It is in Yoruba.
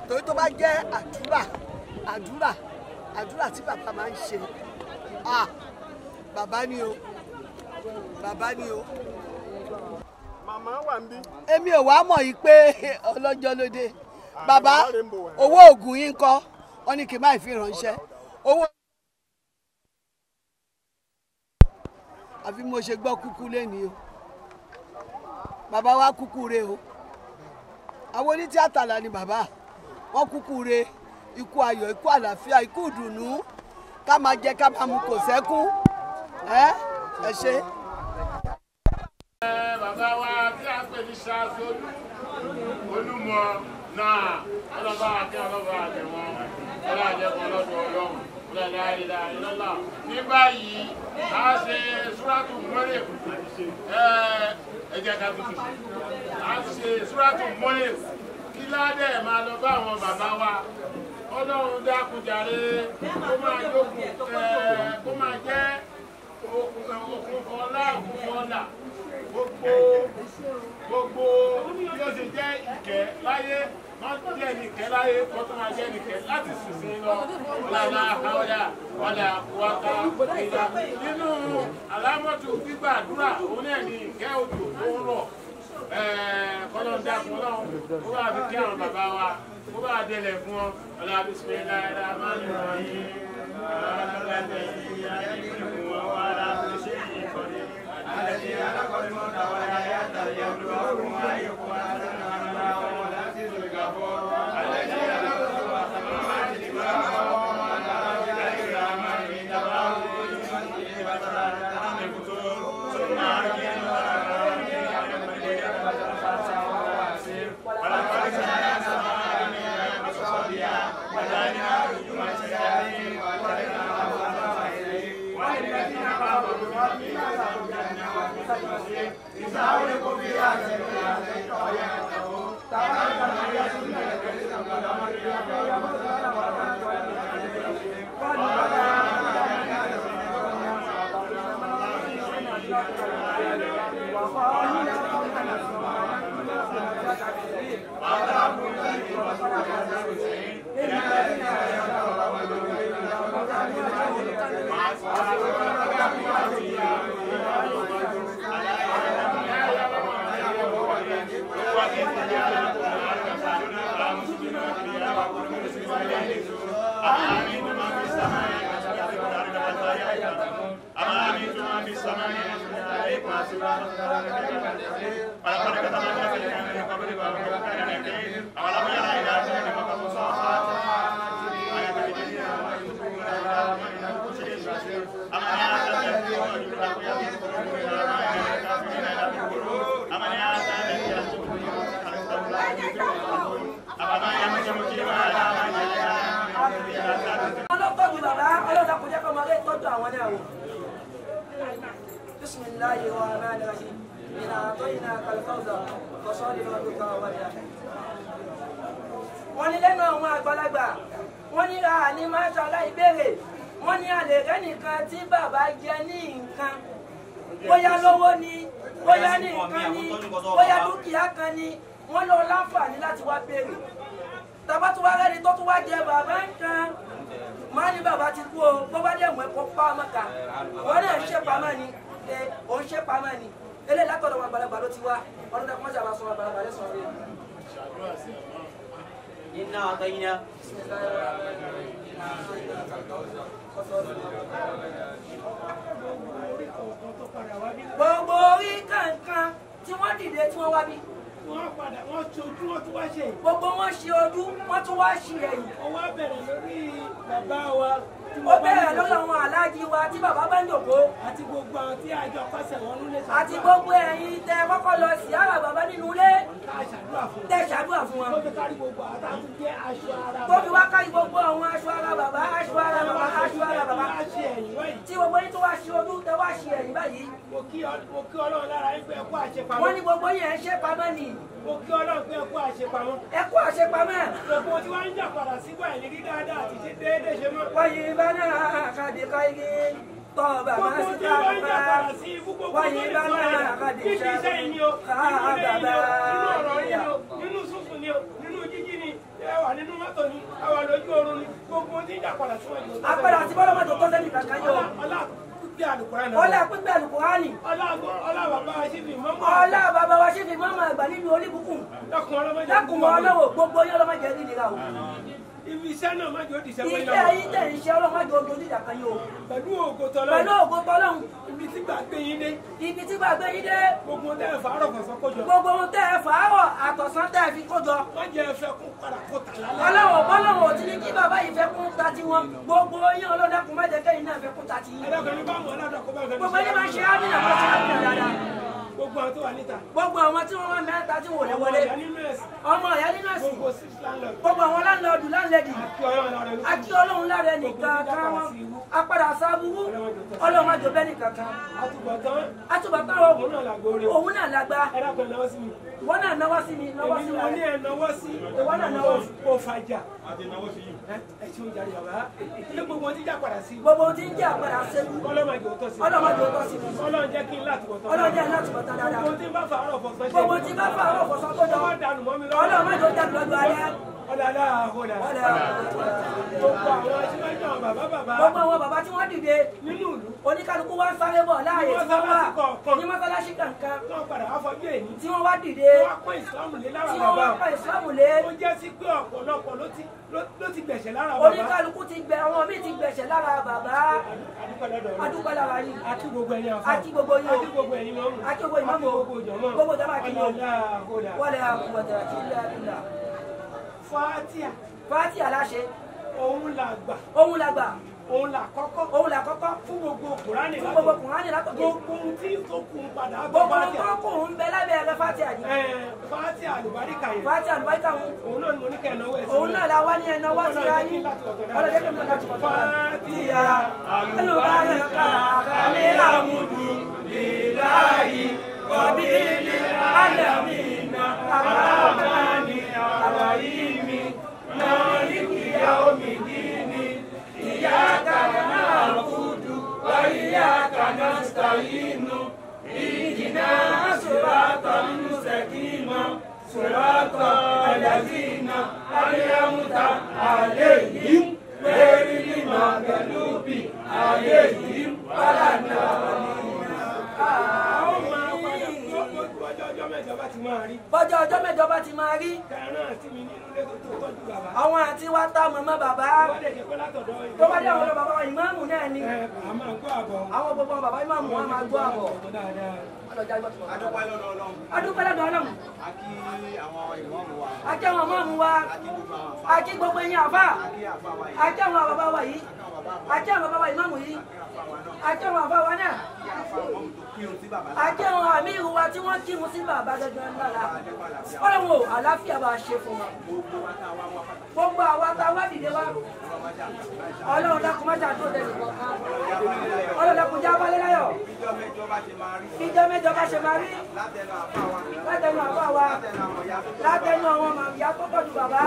torí tó bá jẹ́ àdúrà tí bàbá máa ń ṣe bàbá ni o. Màmá wà ń bí. Èmi ò wá mọ̀ yìí pé ọlọ́jọ́ lóde bàbá owó oògùn yín kọ́ wọ́n ní kí n má fi ránṣẹ́ owó. àfi mo ṣe gbọ́ kúkú lẹ́ni o bàbá wa kúkú re o àwọn onítìátà là ni bàbá wọn kúkú re ikú ayọ̀ ikú àlàáfíà ikú ìdùnnú ká máa jẹ ká máa mu kò sẹ́kù ẹ ṣe. Bàbá wa tí a pè ní ṣáàṣì Olúmọ náà ọlọ́ba àti ọlọ́ba àtẹ̀wọ̀n ọlọ́àjẹkọ̀ ọlọ́dún ọlọ́run ọlọ́dún ní báyìí a ṣe súrátù mọ́lẹ̀ ẹ̀jẹ̀ ká tuntun a ṣe súrátù mọ́lẹ̀ kí ládẹ̀ máa lọ bá àwọn bàbá wa ọlọ́run dákúnjàre kó máa jókòó kó máa jẹ́ okùn fọlá gbogbo bí ó ṣe jẹ́ ìkẹ́ láyé wọ́n jẹ́ nìkẹ́ láyé kó tó máa jẹ́ nìkẹ́ láti sísìn lọ lálá àwọ̀dà wàlà àkúwàká ìjà nínú àlámọ́tò gbígbàdúrà òun náà ní ìkẹ́ òjò tó ń rọ̀ kọ́lọ́ndà kọ́lọ́hún ó bá fi kí àwọn bàbá wa ó bá délẹ̀ fún wọn ọ̀là bismillahir rahmanir rahim الذي خلق الموت والحياة ليبلوكم أيكم أحسن عملا وهو العزيز الغفور الذي خلق سبع سماوات طباقا وما ترى في خلق الرحمن من تفاوت في خلقه وترى الفتور ثم أرجعنا ولقد زرعنا السماء بنينا بصورها وجعلنا رجوما للشياطين وأعتدنا لهم عذاب الجحيم وللذين كفروا بربهم عذاب يساويكم فيها سبيلا ويعتقوا تبارك من يسمى الكريم قدم بسم الله الرحمن الرحيم إنا أعطيناك الكوثر فصل لربك وانحر wọ́n ní lẹ́nu àwọn àgbàlagbà wọ́n ní ra ní máṣálá ìbéèrè wọ́n ní àlè rẹ́ nìkan tí bàbá jẹ ní nǹkan bóyá lówó ni bóyá ní nǹkan ni bóyá dúkìá kan ni wọ́n lọ láǹfààní láti wá béèrè tàbá tó wá rẹ́ni tó tún wá jẹ bàbá nǹkan máa ní bàbá ti kú o bó bá dẹ̀ mọ́ ẹ̀kọ́ pa ọmọ kà wọ́n náà ń ṣe pamọ́ ni òun ṣe pamọ́ ni eléyìí látọ̀dọ̀ wọn àgbàlagbà ló ti wá ọdún tẹ́kọ́ mọ́jà bá sọ àgbàlagbà lẹ́sọ̀ rẹ̀. Inna àtẹ̀yìnà. gbogbo orí kankan tí wọ́n dìde tí wọ́n wá bí. wọ́n padà wọ́n ṣe ojú wọn tún wá ṣe. gbogbo wọn ṣe ojú wọn tún wá ṣe ẹ̀yìn. ó wá bẹ̀rẹ̀ lórí bàbá wa. ó bẹ̀rẹ̀ lórí àwọn aláàjì wa tí bàbá bá ń jòkó. àti gbogbo àwọn tí àjọ kọsẹ̀ wọn nílé. àti gbogbo ẹ̀yin tẹ kọ́kọ́ lọ sí ara bàbá nínú ilé. tẹ ṣàdúrà fún wọn. tó fi kárí gbogbo àwọn tá a tún jẹ́ aṣọ ara bàbá. tó fi wá kárí gbogbo àwọn aṣọ ara bàbá aṣọ ara bàbá aṣọ ara bàbá. tí gbogbo yín tó wá ṣe ojú tẹ wá ṣe ẹ̀yìn báyìí. mo kí Ọlọ́run lára yín pé ẹ kú àṣepamọ́. wọ́n ní gbogbo yín ẹ̀ ń ṣe pamọ́ ni. mo kí Ọlọ́run pé ẹ kú àṣepamọ́. ẹ kú àṣepamọ́. gbogbo tí wọ́n ń jà padà sígbà ìlérí dáadáa àti ṣe déédéé ṣe mọ́. wọ́n yìí bá náà kàdé káyé tọ́ọ̀bà máa ń ta bàbá wọ́n yìí bá náà kàdé káyé nínú ọ̀rọ̀ yìí ni o nínú sùfù ni o nínú jíjí ni ẹ wà nínú mọ́tò ni àwa lójú oorun ni gbogbo tí ìjà padà síwájú. apẹ̀rẹ̀ àti bọ́lá mọ́tò tó sẹ́ni kankan yóò. ọlá pípẹ́ àlùkùránì. ọlá pípẹ́ àlùkùránì. ọlá bàbá wa ṣì fi mọ́mọ́. ọlá bàbá wa ṣì fi mọ́mọ́ àgbà nínú oníbùkún. dákun ọlọ́wọ́ gbogbo yín ọlọ́mọdé rí nira o. ibi iṣẹ́ náà má jò dìṣẹ́ wọ́n iṣẹ́ yín tẹ̀ ń ṣe ọlọ́mọdé ojú oníjà kan yóò. pẹ̀lú ògo tọ́lọ́run. pẹ̀lú ògo tọ́lọ́run. ibi tí gbàgbé yín dé. ibi tí gbàgbé yín dé. gbogbo tẹ́ ẹ fàárọ̀ fọ̀sán kójọ. gbogbo tẹ́ ẹ fàárọ̀ àtọ̀sán tẹ́ ẹ fi kójọ. má jẹ́ ẹ fẹ́ kún padà kó tà lálẹ́. ọlọ́wọ́ ti ní kí bàbá yìí fẹ́ kún ta ti wọn gbogbo yín ọlọ́dàkùn má jẹ́ kẹ́yìn náà fẹ́ kún ta ti yín. gbogbo yín máa ń ṣe ámìnà máa ṣe ámìnà dáadáa. gbogbo àwọn tó wà níta. gbogbo àwọn tí wọ́n wá mẹ́ta tí wọ́n lè wọlé. ọmọ ìyá nínú ẹ̀sìn. gbogbo àwọn láńlọ́ọ̀dù láńlẹ́dì. akí ọlọ́run lára ẹnìkan kan wọn. apàdà sábúrú ọlọ́run àjọ bẹ́ẹ̀ nìkan kan. àtúbọ̀tán òun náà lágbá. wọ́n náà náwó sí mi náwó sí wọ́n ní ẹ̀ náwó sí. wọ́n náà náwó sí. kò fàjà. ẹ ṣe oúnjẹ àríyàwó ní gbogbo tí ń jà padà sí. gbogbo tí ń jà padà sí. ọlọ́mọdé ò tọ́ sí. ọlọ́mọdé ò tọ́ sí. ọlọ́run jẹ́ kí n láti bọ̀ tán. ọlọ́run jẹ́ láti bọ̀ tán dáadáa. gbogbo tí ń bá fa àárọ̀ fọ̀sán ṣe. gbogbo tí bá fa àárọ̀ fọ̀sán tó jọ. ọlọ́mọdé ò dànù lọ́jọ́ alẹ́. ọ̀dàdà àhódà. gbogbo àwọn aṣíwájú àwọn bàbá. gbogbo àwọn bàbá tí wọ́n dìde. nínú ìlú. oníkálukú wá ń sáré bọ̀ láàyè tí wọ́n wà ní mọ́sálásí kankan. tí wọ́n padà wá fọjú èyí. tí wọ́n wá dìde. tí wọ́n pọ́n ìsìlámù lé lára bàbá. tí wọ́n wá pọ́n ìsìlámù lé. ó jẹ́ sí pé ọ̀pọ̀lọpọ̀ ló ti gbẹ̀ṣẹ̀ lára bàbá. oníkálukú ti gbẹ àwọn míì ti gbẹ̀ṣẹ̀ lára bàbá. adúpẹ́ lára yìí. àti gbogbo ẹ̀yin àfọ. àti gbogbo yìí o. àti gbogbo ẹ̀yin mọ́mù. àti gbogbo ìmọ̀mù o. gbogbo jama kí ni o. wọlé àkùbọ̀tà àti ilé àbílà. Fátíà. Fátíà láṣẹ. òun là gbà. òun là gbà. òun là kọ́kọ́. òun là kọ́kọ́. fún gbogbo Kùránì látọ̀. fún gbogbo Kùránì látọ̀. gbogbo ohun tí tó kún padà. gbogbo ohun tó kún ń bẹ lábẹ́ ẹ̀rẹ́ Fátíà yìí. Fátíà àlùbáríkà yẹn. Fátíà àlùbáríkà wọn. òun náà ni mo ní kẹ́ ẹ̀ náwó ẹ̀ sí. òun náà la wá ní ẹ̀ náwó sí ra yín. ọlọ́dẹ kí n náà láti kọ̀tọ̀. Fátíà àlùbáríkà kàlẹ́ àmúdù líláyì wàbílì àlàmínà àbámáni àbáyími màlíkì yawmidini iyyaka na'budu wa iyyaka nasta'inu ihdina siratal mustaqim siratal ladzina an'amta alayhim ghayril maghdubi alayhim waladdallin. bọ́jọ́ ọjọ́ mẹ́jọ bá ti máa rí. àwọn àti wá tá mọ́mọ́ bàbá. tó bá dé àwọn ọ̀dọ́ bàbá ìmáàmù náà ni. àwọn gbogbo bàbá ìmáàmù wọn máa gbọ́ àbọ̀. adúpẹ́ lọ́dọ̀ Ọlọ́run. a kí àwọn ìmáàmù wa. a kí gbogbo ẹ̀yin àfà. a kí àwọn bàbá wa yìí. a kí àwọn bàbá wa ìmáàmù yìí. a kí àwọn àfà wa náà. a kí àwọn àmírù wa tí wọ́n kírun sí bàbá gẹ́gẹ́ lára. Ọlọ́run o àlàáfíà bá a ṣe fún wa. gbogbo àwa tá a wá dìde wá. Ọlọ́run dákun má jà tó dẹ̀ nìkan. Ọlọ́run dákun já wálé láyọ̀. ìjọ mẹ́jọ bá ṣe máa rí. látẹnu àbá wa. látẹnu àwọn ìyá tó tọ́jú bàbá.